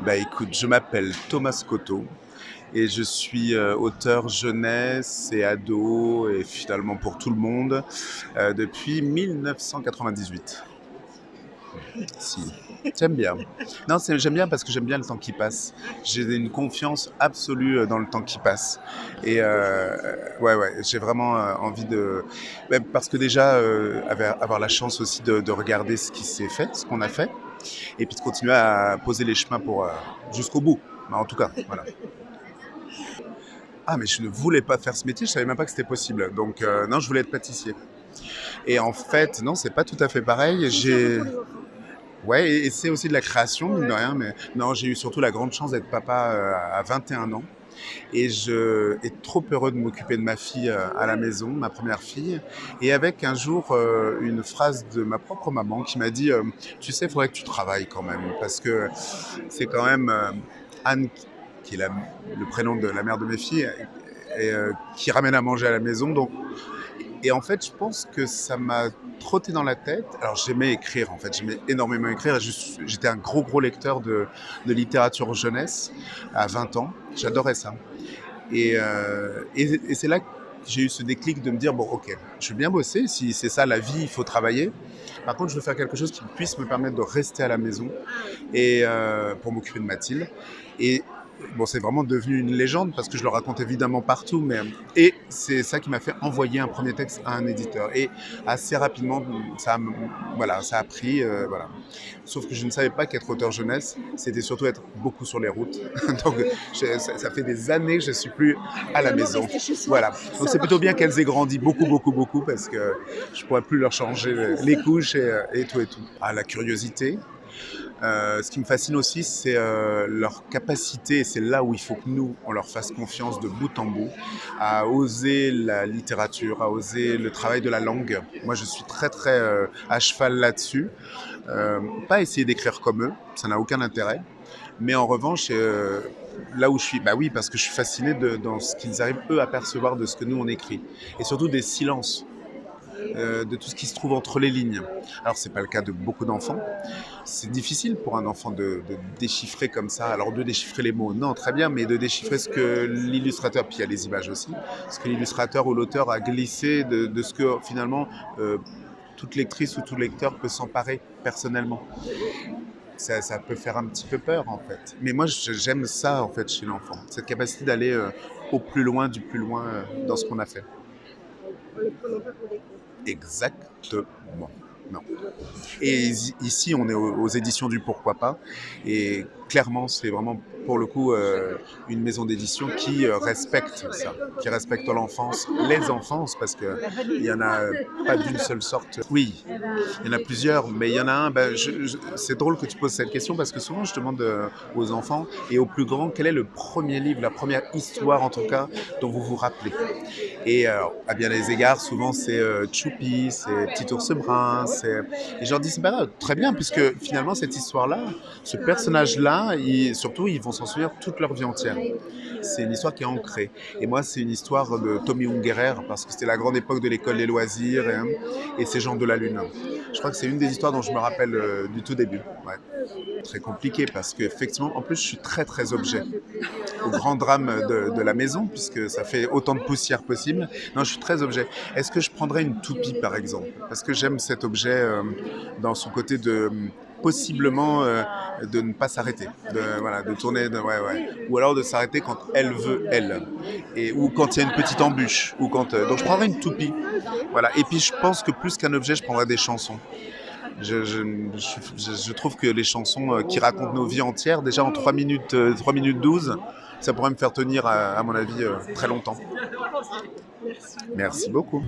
Bah écoute, je m'appelle Thomas Scotto et je suis auteur jeunesse et ado et finalement pour tout le monde depuis 1998. Si, j'aime bien. Non, j'aime bien parce que j'aime bien le temps qui passe. J'ai une confiance absolue dans le temps qui passe. Et ouais, ouais, j'ai vraiment envie de... Parce que déjà, avoir la chance aussi de regarder ce qui s'est fait, ce qu'on a fait, et puis de continuer à poser les chemins pour jusqu'au bout. En tout cas, voilà. Ah, mais je ne voulais pas faire ce métier, je savais même pas que c'était possible. Donc, non, je voulais être pâtissier. Et en fait, non, c'est pas tout à fait pareil. Ouais, et c'est aussi de la création, mine de rien. Mais non, j'ai eu surtout la grande chance d'être papa à 21 ans. Et je suis trop heureux de m'occuper de ma fille à la maison, ma première fille. Et avec un jour une phrase de ma propre maman qui m'a dit tu sais, il faudrait que tu travailles quand même. Parce que c'est quand même Anne, qui est le prénom de la mère de mes filles, qui ramène à manger à la maison. Donc, et en fait, je pense que ça m'a trotté dans la tête. Alors, j'aimais écrire, en fait. J'aimais énormément écrire. J'étais un gros lecteur de littérature jeunesse à 20 ans. J'adorais ça. Et c'est là que j'ai eu ce déclic de me dire, bon, ok, je veux bien bosser. Si c'est ça la vie, il faut travailler. Par contre, je veux faire quelque chose qui puisse me permettre de rester à la maison et pour m'occuper de Mathilde. Et bon, c'est vraiment devenu une légende parce que je le raconte évidemment partout. Et c'est ça qui m'a fait envoyer un premier texte à un éditeur. Et assez rapidement, ça a pris. Voilà. Sauf que je ne savais pas qu'être auteur jeunesse, c'était surtout être beaucoup sur les routes. Donc, ça fait des années que je ne suis plus à la maison. Voilà. Donc, c'est plutôt bien qu'elles aient grandi beaucoup parce que je ne pourrais plus leur changer les couches et tout et tout. Ah, la curiosité. Ce qui me fascine aussi, c'est leur capacité, et c'est là où il faut que nous, on leur fasse confiance de bout en bout, à oser la littérature, à oser le travail de la langue. Moi, je suis très à cheval là-dessus. Pas essayer d'écrire comme eux, ça n'a aucun intérêt. Mais en revanche, là où je suis, bah oui, parce que je suis fasciné dans ce qu'ils arrivent, eux, à percevoir de ce que nous, on écrit. Et surtout des silences. De tout ce qui se trouve entre les lignes. Alors, c'est pas le cas de beaucoup d'enfants. C'est difficile pour un enfant de déchiffrer comme ça. Alors, de déchiffrer les mots, non, très bien, mais de déchiffrer ce que l'illustrateur, puis il y a les images aussi, ce que l'illustrateur ou l'auteur a glissé de ce que finalement toute lectrice ou tout lecteur peut s'emparer personnellement. Ça peut faire un petit peu peur, en fait. Mais moi, j'aime ça, en fait, chez l'enfant. Cette capacité d'aller au plus loin du plus loin dans ce qu'on a fait. Exactement. Non. Et ici, on est aux éditions du Pourquoi pas. Et clairement, c'est vraiment, pour le coup, une maison d'édition qui respecte ça, qui respecte l'enfance, les enfances, parce qu'il n'y en a pas d'une seule sorte. Oui, il y en a plusieurs, mais il y en a un. C'est drôle que tu poses cette question, parce que souvent, je demande aux enfants et aux plus grands, quel est le premier livre, la première histoire, en tout cas, dont vous vous rappelez. Et à bien des égards, souvent, c'est Choupi, c'est Petit ours brun, et je leur dis, c'est pas grave, très bien, puisque finalement, cette histoire-là, ce personnage-là, surtout, ils vont s'en souvenir toute leur vie entière. C'est une histoire qui est ancrée. Et moi, c'est une histoire de Tommy Ungerer, parce que c'était la grande époque de l'école des loisirs et ces gens de la Lune. Je crois que c'est une des histoires dont je me rappelle du tout début. Ouais. Très compliqué, parce qu'effectivement, en plus, je suis très objet. Au grand drame de la maison, puisque ça fait autant de poussière possible. Non, je suis très objet. Est-ce que je prendrais une toupie, par exemple? Parce que j'aime cet objet dans son côté de possiblement de ne pas s'arrêter, de tourner, ou alors de s'arrêter quand elle veut, elle, ou quand il y a une petite embûche, ou donc je prendrais une toupie, voilà. Et puis je pense que plus qu'un objet, je prendrais des chansons. Je trouve que les chansons qui racontent nos vies entières, déjà en 3 minutes 12, ça pourrait me faire tenir, à mon avis, très longtemps. Merci beaucoup.